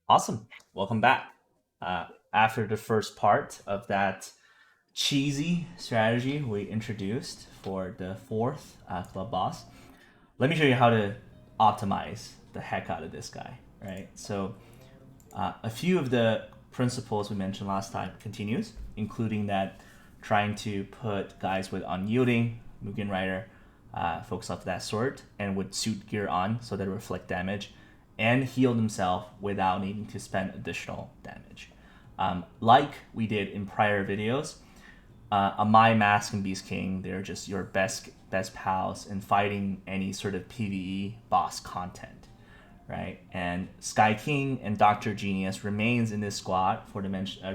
Awesome. Welcome back. After the first part of that cheesy strategy we introduced for the fourth club boss, let me show you how to optimize the heck out of this guy, right? So, a few of the principles we mentioned last time continues, including that trying to put guys with unyielding, Mugen Rider, folks of that sort, and with suit gear on so they reflect damage and heal themselves without needing to spend additional damage. Like we did in prior videos, a My Mask and Beast King, they're just your best pals in fighting any sort of PvE boss content, right? And Sky King and Doctor Genius remains in this squad for the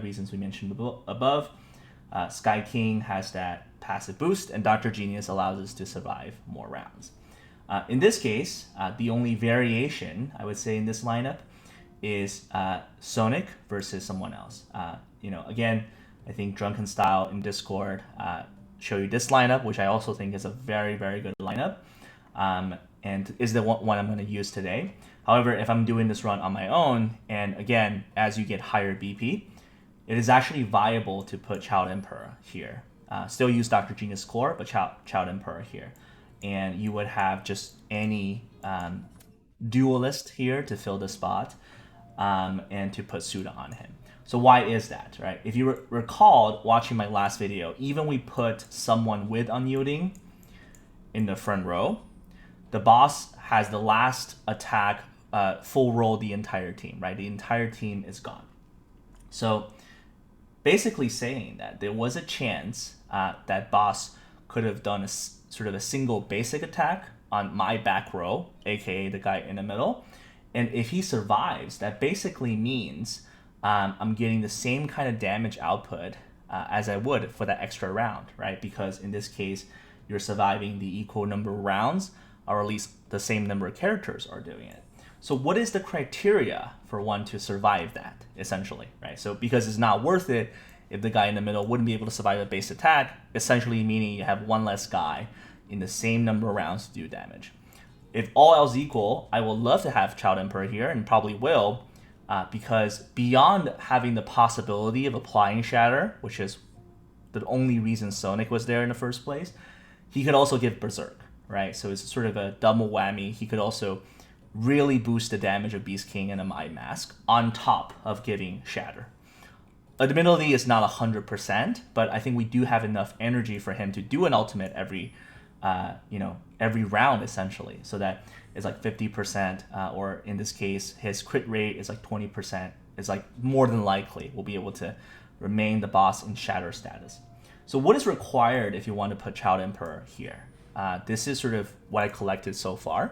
reasons we mentioned above. Sky King has that passive boost, and Doctor Genius allows us to survive more rounds. In this case, the only variation I would say in this lineup is Sonic versus someone else. Again, I think Drunken Style in Discord show you this lineup, which I also think is a very, very good lineup, and is the one I'm going to use today. However, if I'm doing this run on my own, and again, as you get higher BP, it is actually viable to put Child Emperor here. Still use Dr. Genius Core, but Child Emperor here. And you would have just any duelist here to fill the spot and to put Suda on him. So why is that, right? If you recalled watching my last video, even we put someone with unyielding in the front row, the boss has the last attack full roll the entire team, right? The entire team is gone. So basically saying that there was a chance that boss could have done a sort of a single basic attack on my back row, aka the guy in the middle. And if he survives, that basically means I'm getting the same kind of damage output as I would for that extra round, right? Because in this case, you're surviving the equal number of rounds, or at least the same number of characters are doing it. So what is the criteria for one to survive that, essentially, right? So because it's not worth it if the guy in the middle wouldn't be able to survive a base attack, essentially meaning you have one less guy in the same number of rounds to do damage. If all else equal, I would love to have Child Emperor here, and probably will, because beyond having the possibility of applying Shatter, which is the only reason Sonic was there in the first place, he could also give Berserk, right? So it's sort of a double whammy. He could also really boost the damage of Beast King and a My Mask on top of giving Shatter. Admittedly, it's not 100%, but I think we do have enough energy for him to do an ultimate every round essentially, so that it's like 50%, or in this case, his crit rate is like 20%. It's like more than likely we'll be able to remain the boss in Shatter status. So what is required if you want to put Child Emperor here? This is sort of what I collected so far,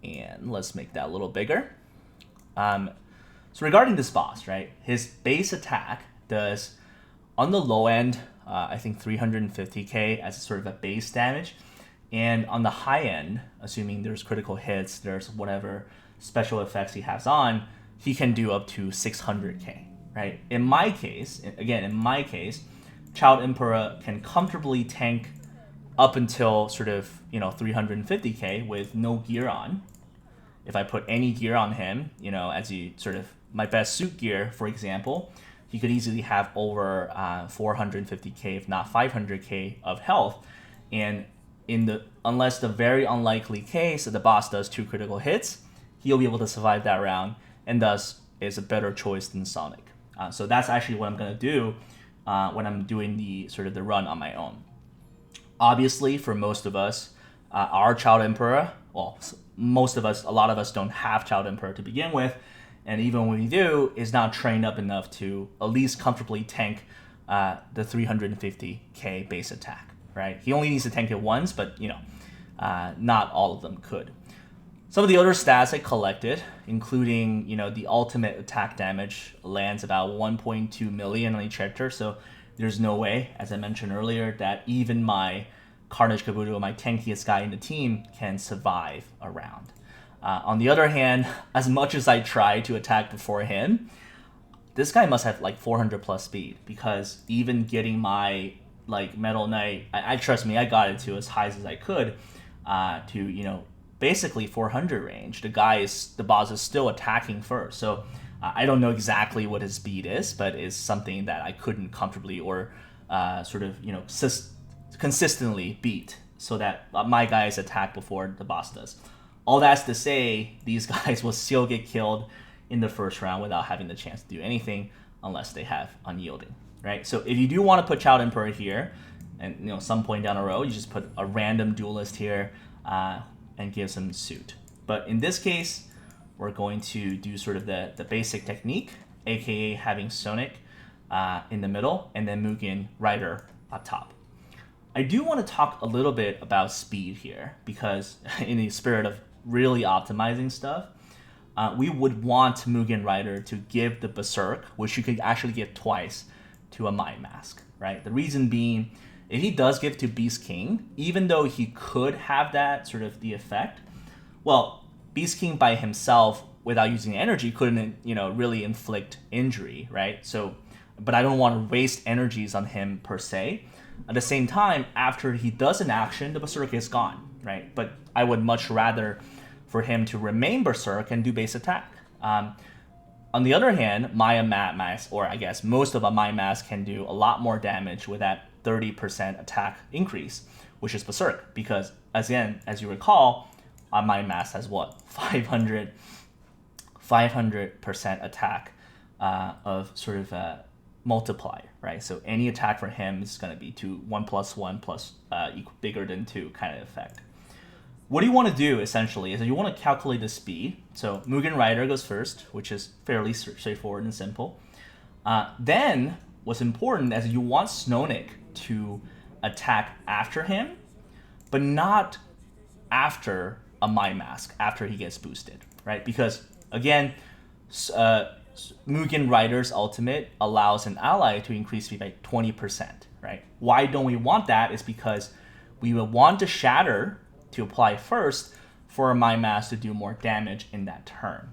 and let's make that a little bigger. So regarding this boss, right, his base attack does, on the low end, I think 350k as sort of a base damage. And on the high end, assuming there's critical hits, there's whatever special effects he has on, he can do up to 600k, right? In my case, Child Emperor can comfortably tank up until sort of, 350k with no gear on. If I put any gear on him, as you sort of, my best suit gear, for example, he could easily have over 450k, if not 500k of health. And unless the very unlikely case that the boss does 2 critical hits, he'll be able to survive that round, and thus is a better choice than Sonic. So that's actually what I'm gonna do when I'm doing the run on my own. Obviously, for most of us, our Child Emperor, well, a lot of us don't have Child Emperor to begin with, and even when we do, is not trained up enough to at least comfortably tank the 350k base attack, right? He only needs to tank it once, but not all of them could. Some of the other stats I collected, including the ultimate attack damage, lands about 1.2 million on each character. So there's no way, as I mentioned earlier, that even my Carnage Kabuto, my tankiest guy in the team, can survive a round. On the other hand, as much as I try to attack before him, this guy must have like 400 plus speed, because even getting my Metal Knight, I trust me, I got it to as high as I could, to basically 400 range. The boss is still attacking first. So I don't know exactly what his speed is, but it's something that I couldn't comfortably or sort of consistently beat, so that my guys attack before the boss does. All that's to say, these guys will still get killed in the first round without having the chance to do anything unless they have unyielding, right? So if you do want to put Child Emperor here, and some point down the road, you just put a random duelist here and give some suit. But in this case, we're going to do sort of the basic technique, aka having Sonic in the middle and then Mugen Rider up top. I do want to talk a little bit about speed here because, in the spirit of really optimizing stuff, we would want Mugen Rider to give the Berserk, which you could actually give twice, to a Mind Mask, right? The reason being, if he does give to Beast King, even though he could have that sort of the effect, well, Beast King by himself, without using energy, couldn't really inflict injury, right? So, but I don't want to waste energies on him per se. At the same time, after he does an action, the Berserk is gone, right? But I would much rather for him to remain Berserk and do base attack. On the other hand, Maya Mask, or I guess most of a Maya Mask, can do a lot more damage with that 30% attack increase, which is Berserk. Because, again, as you recall, Maya Mask has what? 500% attack of sort of multiply, right? So any attack for him is going to be 1 plus 1 plus bigger than 2 kind of effect. What you want to do essentially is you want to calculate the speed. So Mugen Rider goes first, which is fairly straightforward and simple. Then what's important is you want Snonik to attack after him, but not after a Mind Mask, after he gets boosted, right? Because again, Mugen Rider's ultimate allows an ally to increase speed by 20%, right? Why don't we want that is because we will want to shatter to apply first for a Mind Mask to do more damage in that turn,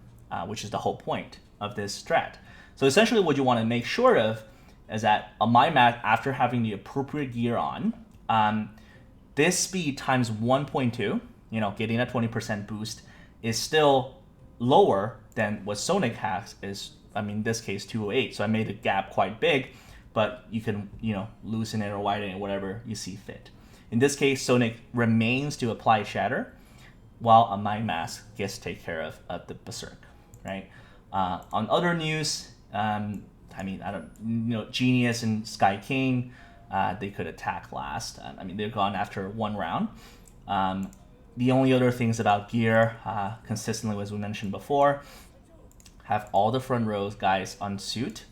which is the whole point of this strat. So essentially what you want to make sure of is that a Mind Mask, after having the appropriate gear on, this speed times 1.2, getting a 20% boost, is still lower than what Sonic has, is, in this case, 208. So I made the gap quite big, but you can, loosen it or widen it, whatever you see fit. In this case, Sonic remains to apply Shatter, while a Mind Mask gets to take care of the Berserk, right? On other news, Genius and Sky King, they could attack last. They're gone after one round. The only other things about gear, consistently as we mentioned before, have all the front rows guys on suit.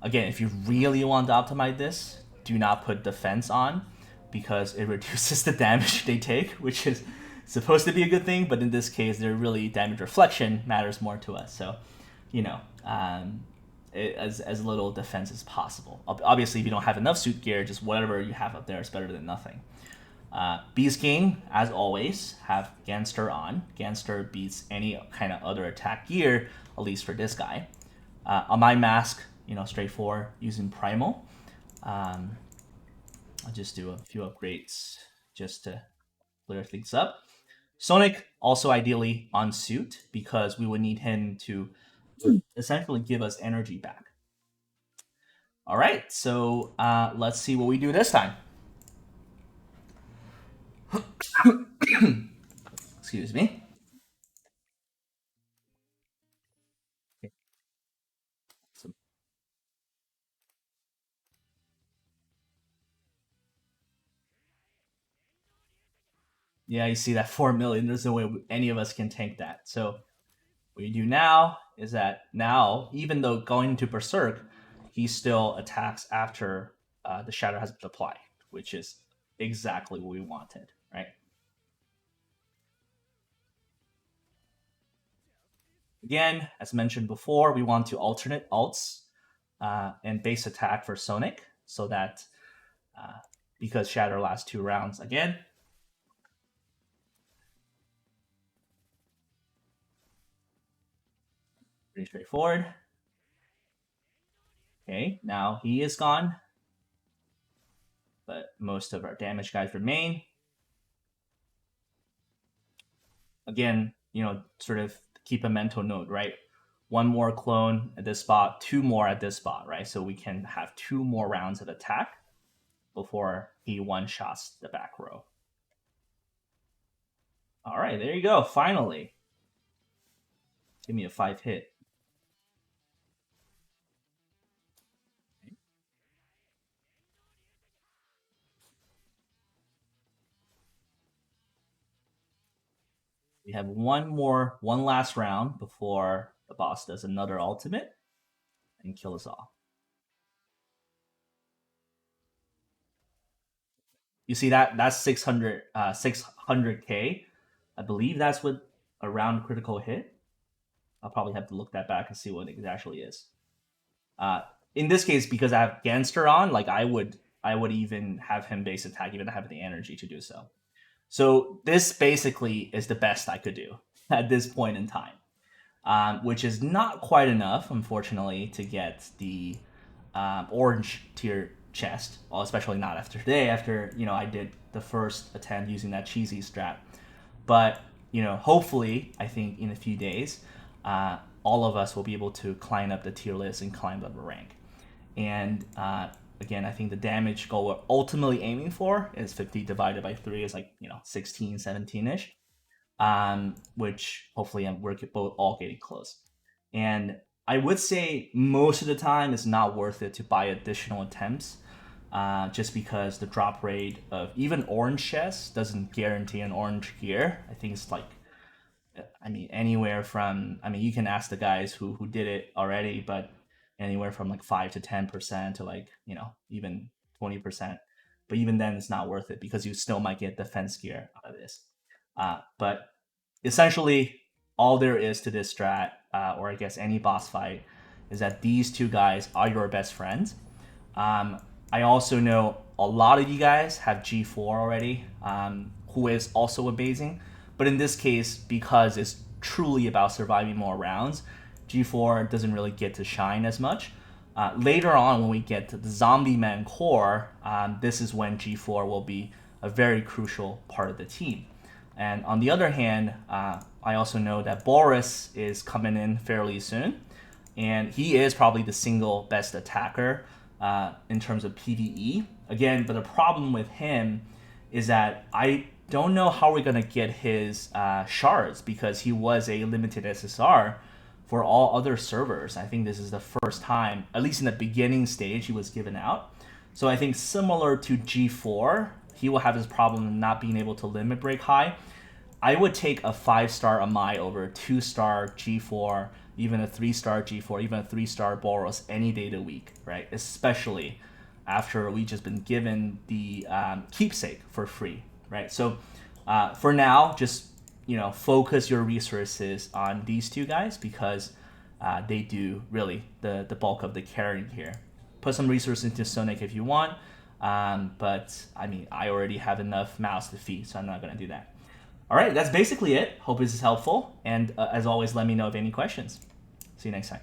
Again, if you really want to optimize this, do not put defense on, because it reduces the damage they take, which is supposed to be a good thing, but in this case, their really damage reflection matters more to us. So, as little defense as possible. Obviously, if you don't have enough suit gear, just whatever you have up there is better than nothing. Beast King, as always, have Gangster on. Gangster beats any kind of other attack gear, at least for this guy. On my mask, straightforward, using Primal. I'll just do a few upgrades just to clear things up. Sonic, also ideally on suit, because we would need him to essentially give us energy back. All right, so let's see what we do this time. Excuse me. Yeah, you see that 4 million. There's no way any of us can tank that. So what you do now is that now, even though going to Berserk, he still attacks after the Shadow has been applied, which is exactly what we wanted, right? Again, as mentioned before, we want to alternate alts and base attack for Sonic, so that because Shadow lasts 2 rounds again. Pretty straightforward. Okay, now he is gone, but most of our damage guys remain. Again, sort of keep a mental note, right? one more clone at this spot, two more at this spot, right? So we can have two more rounds of attack before he one-shots the back row. All right, there you go. Finally. Give me a 5-hit. We have one last round before the boss does another ultimate and kill us all. You see that's 600k. I believe that's what a round critical hit. I'll probably have to look that back and see what it actually is. In this case, because I have Ganster on, like I would even have him base attack, even have the energy to do so. So this basically is the best I could do at this point in time, which is not quite enough, unfortunately, to get the orange tier chest. Well, especially not after today, after I did the first attempt using that cheesy strat. But hopefully, I think in a few days, all of us will be able to climb up the tier list and climb up a rank. And again, I think the damage goal we're ultimately aiming for is 50 divided by 3 is like 16, 17-ish, which hopefully we're both all getting close. And I would say most of the time it's not worth it to buy additional attempts, just because the drop rate of even orange chests doesn't guarantee an orange gear. I think it's like, anywhere from, you can ask the guys who did it already, but anywhere from like 5 to 10% to like, even 20%. But even then, it's not worth it because you still might get defense gear out of this. But essentially, all there is to this strat, or I guess any boss fight, is that these two guys are your best friends. I also know a lot of you guys have G4 already, who is also amazing. But in this case, because it's truly about surviving more rounds, G4 doesn't really get to shine as much. Later on, when we get to the Zombie Man core, this is when G4 will be a very crucial part of the team. And on the other hand, I also know that Boris is coming in fairly soon, and he is probably the single best attacker in terms of PvE. Again, but the problem with him is that I don't know how we're going to get his shards, because he was a limited SSR for all other servers. I think this is the first time, at least in the beginning stage, he was given out. So I think similar to G4, he will have his problem of not being able to limit break high. I would take a 5-star Amai over a 2-star G4, even a 3-star G4, even a 3-star Boros any day of the week, right? Especially after we just been given the keepsake for free, right? So for now, just focus your resources on these two guys, because they do really the bulk of the carrying here. Put some resources into Sonic if you want, but I already have enough mouths to feed, so I'm not gonna do that. All right, that's basically it. Hope this is helpful, and as always, let me know if any questions. See you next time.